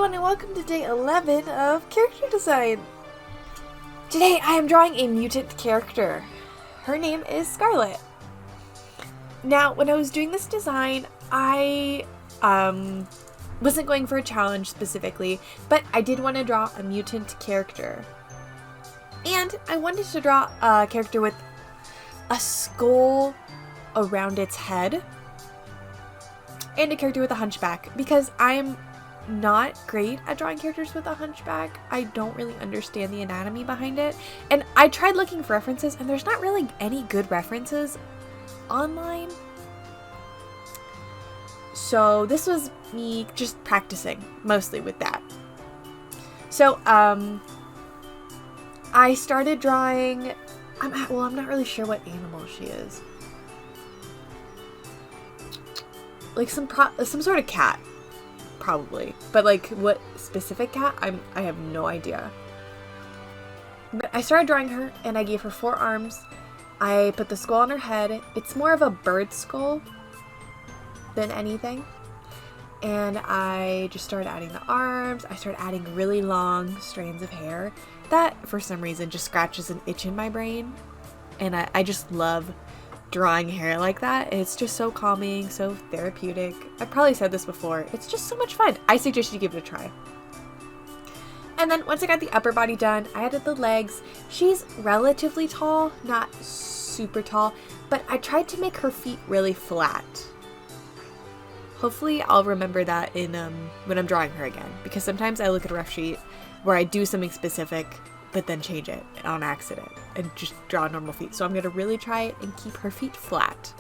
everyone and welcome to day 11 of character design. Today I am drawing a mutant character. Her name is Skarlette. Now when I was doing this design, I wasn't going for a challenge specifically, but I did want to draw a mutant character. And I wanted to draw a character with a skull around its head and a character with a hunchback, because I'm not great at drawing characters with a hunchback. I don't really understand the anatomy behind it, and I tried looking for references and there's not really any good references online. So this was me just practicing mostly with that. So I started drawing, I'm not really sure what animal she is. Like some sort of cat, probably. But like what specific cat, I have no idea. But I started drawing her and I gave her 4 arms. I put the skull on her head. It's more of a bird skull than anything. And I just started adding the arms. I started adding really long strands of hair that for some reason just scratches an itch in my brain. And I just love drawing hair like that. It's just so calming, so therapeutic. I probably said this before. It's just so much fun. I suggest you give it a try. And then once I got the upper body done, I added the legs. She's relatively tall, not super tall, but I tried to make her feet really flat. Hopefully I'll remember that in when I'm drawing her again, because sometimes I look at a rough sheet where I do something specific but then change it on accident and just draw normal feet. So I'm going to really try it and keep her feet flat.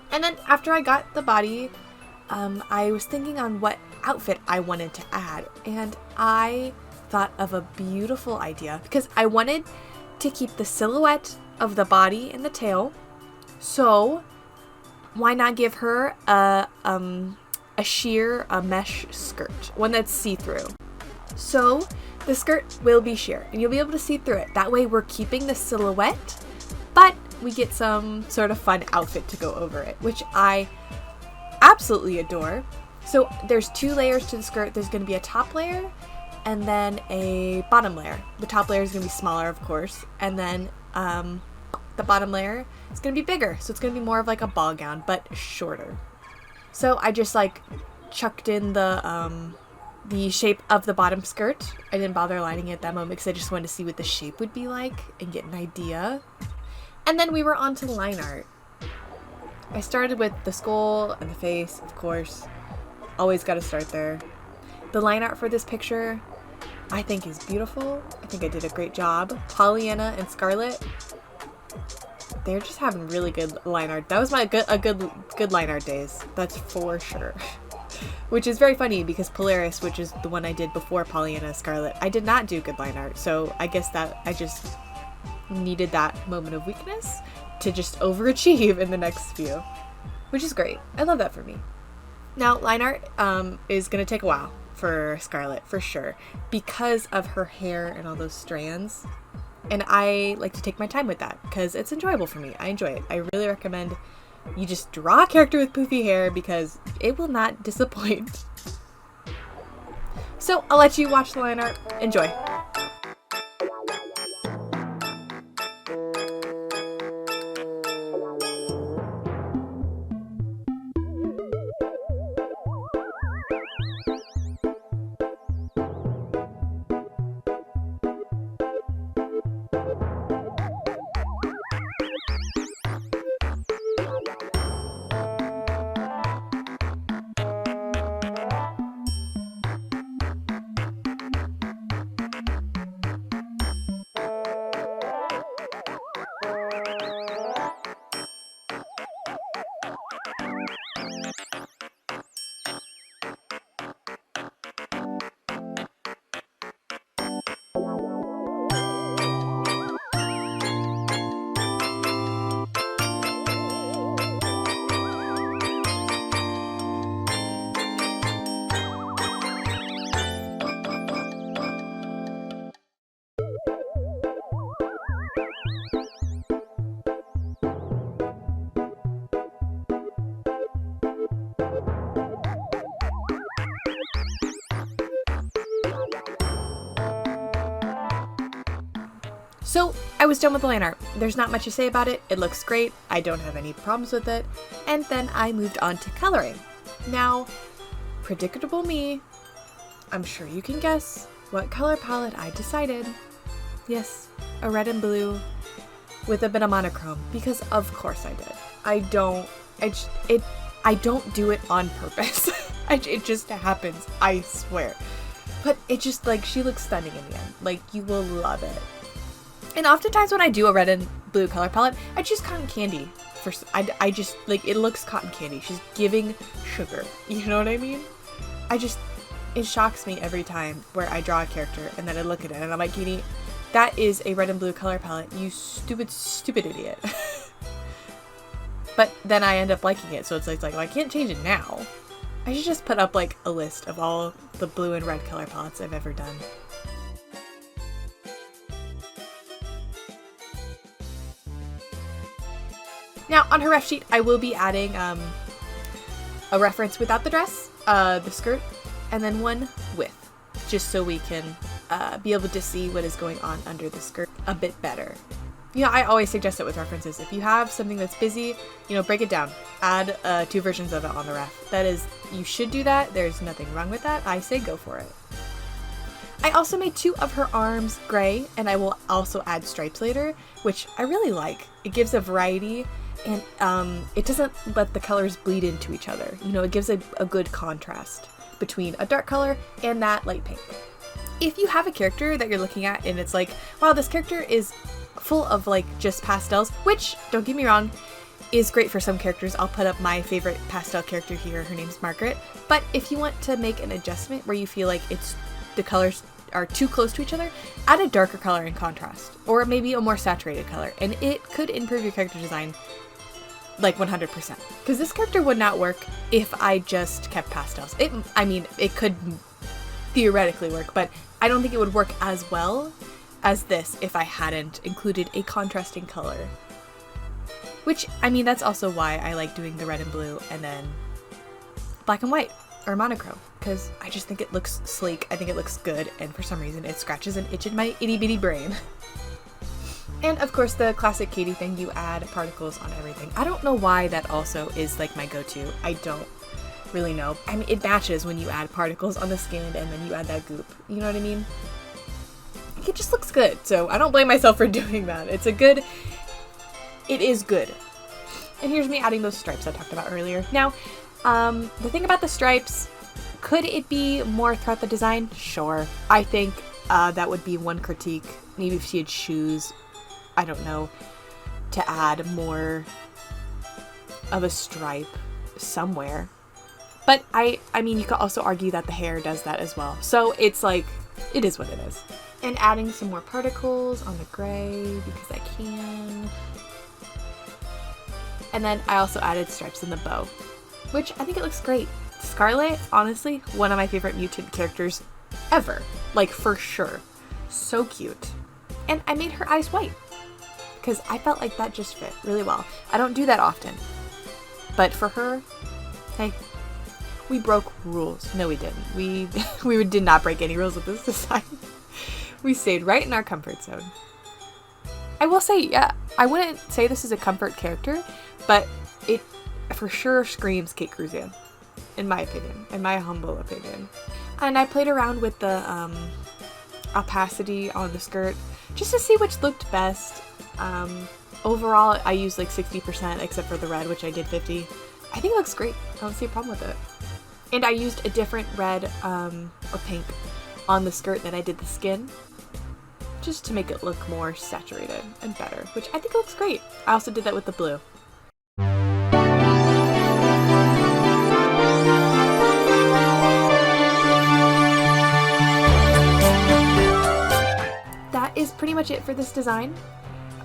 And then after I got the body, I was thinking on what outfit I wanted to add. And I thought of a beautiful idea because I wanted to keep the silhouette of the body and the tail. So why not give her a mesh skirt, one that's see-through. So the skirt will be sheer and you'll be able to see through it. That way we're keeping the silhouette, but we get some sort of fun outfit to go over it, which I absolutely adore. So there's 2 layers to the skirt. There's going to be a top layer and then a bottom layer. The top layer is going to be smaller, of course, and then the bottom layer is going to be bigger. So it's going to be more of like a ball gown, but shorter. So I just like chucked in the shape of the bottom skirt. I didn't bother lining it at that moment because I just wanted to see what the shape would be like and get an idea. And then we were on to line art. I started with the skull and the face, of course. Always got to start there. The line art for this picture, I think, is beautiful. I think I did a great job. Pollyanna and Skarlette, they're just having really good line art. That was my good line art days. That's for sure. Which is very funny because Polaris, which is the one I did before Pollyanna and Skarlette, I did not do good line art. So I guess that I just needed that moment of weakness to just overachieve in the next few, which is great. I love that for me. Now, line art is going to take a while for Skarlette, for sure, because of her hair and all those strands. And I like to take my time with that because it's enjoyable for me. I enjoy it. I really recommend you just draw a character with poofy hair because it will not disappoint. So I'll let you watch the line art. Enjoy. So I was done with the line art. There's not much to say about it. It looks great. I don't have any problems with it. And then I moved on to coloring. Now, predictable me, I'm sure you can guess what color palette I decided. Yes, a red and blue with a bit of monochrome, because of course I did. I don't do it on purpose. It just happens, I swear. But it just, like, she looks stunning in the end. Like, you will love it. And oftentimes when I do a red and blue color palette, I choose cotton candy. I just, like, it looks cotton candy. She's giving sugar. You know what I mean? It shocks me every time where I draw a character and then I look at it and I'm like, Katie, that is a red and blue color palette. You stupid, stupid idiot. But then I end up liking it. So it's like, well, I can't change it now. I should just put up, like, a list of all the blue and red color palettes I've ever done. Now, on her ref sheet, I will be adding a reference without the dress, the skirt, and then one with, just so we can be able to see what is going on under the skirt a bit better. You know, I always suggest it with references. If you have something that's busy, you know, break it down. Add 2 versions of it on the ref. That is, you should do that. There's nothing wrong with that. I say go for it. I also made 2 of her arms gray, and I will also add stripes later, which I really like. It gives a variety, and it doesn't let the colors bleed into each other. You know, it gives a good contrast between a dark color and that light pink. If you have a character that you're looking at and it's like, wow, this character is full of, like, just pastels, which, don't get me wrong, is great for some characters. I'll put up my favorite pastel character here. Her name's Margaret. But if you want to make an adjustment where you feel like the colors are too close to each other, add a darker color in contrast, or maybe a more saturated color, and it could improve your character design like 100%. Because this character would not work if I just kept pastels. It could theoretically work, but I don't think it would work as well as this if I hadn't included a contrasting color. Which, I mean, that's also why I like doing the red and blue and then black and white or monochrome, because I just think it looks sleek. I think it looks good, and for some reason it scratches an itch in my itty bitty brain. And of course the classic Katie thing, you add particles on everything. I don't know why that also is like my go-to. I don't really know. I mean, it matches when you add particles on the skin and then you add that goop. You know what I mean? It just looks good, so I don't blame myself for doing that. It is good. And here's me adding those stripes I talked about earlier. Now, the thing about the stripes, could it be more throughout the design? Sure. I think that would be one critique. Maybe if she had shoes, I don't know, to add more of a stripe somewhere. But I mean, you could also argue that the hair does that as well. So it's like, it is what it is. And adding some more particles on the gray because I can. And then I also added stripes in the bow, which I think it looks great. Skarlette, honestly, one of my favorite mutant characters ever. Like, for sure. So cute. And I made her eyes white because I felt like that just fit really well. I don't do that often. But for her, hey, we broke rules. No, we didn't. We did not break any rules with this design. We stayed right in our comfort zone. I will say, yeah, I wouldn't say this is a comfort character, but it for sure screams KateKruzan, in my opinion, in my humble opinion. And I played around with the opacity on the skirt just to see which looked best. Overall, I used like 60% except for the red, which I did 50. I think it looks great. I don't see a problem with it. And I used a different red or pink on the skirt than I did the skin, just to make it look more saturated and better, which I think looks great. I also did that with the blue. That is pretty much it for this design.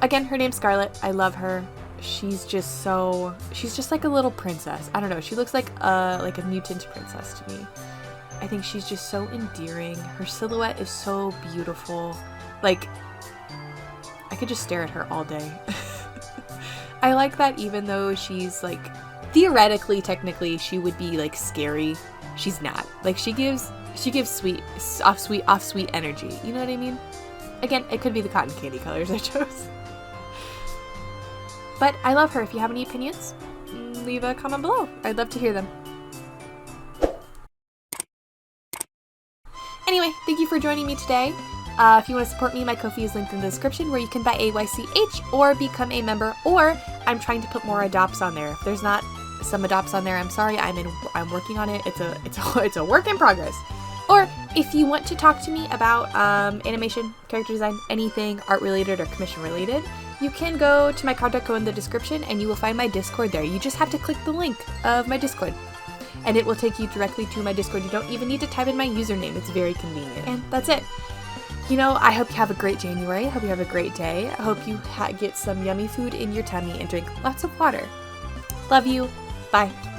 Again, her name's Skarlette. I love her. She's just like a little princess. I don't know. She looks like a mutant princess to me. I think she's just so endearing. Her silhouette is so beautiful. Like, I could just stare at her all day. I like that even though she's like, theoretically, technically, she would be like scary. She's not. Like, she gives sweet energy. You know what I mean? Again, it could be the cotton candy colors I chose. But I love her. If you have any opinions, leave a comment below. I'd love to hear them. Anyway, thank you for joining me today. If you want to support me, my Ko-fi is linked in the description, where you can buy AYCH or become a member, or I'm trying to put more adopts on there. If there's not some adopts on there, I'm sorry. I'm working on it. It's a work in progress. Or if you want to talk to me about animation, character design, anything art related or commission related, you can go to my contact code in the description and you will find my Discord there. You just have to click the link of my Discord and it will take you directly to my Discord. You don't even need to type in my username. It's very convenient. And that's it. You know, I hope you have a great January. I hope you have a great day. I hope you get some yummy food in your tummy and drink lots of water. Love you. Bye.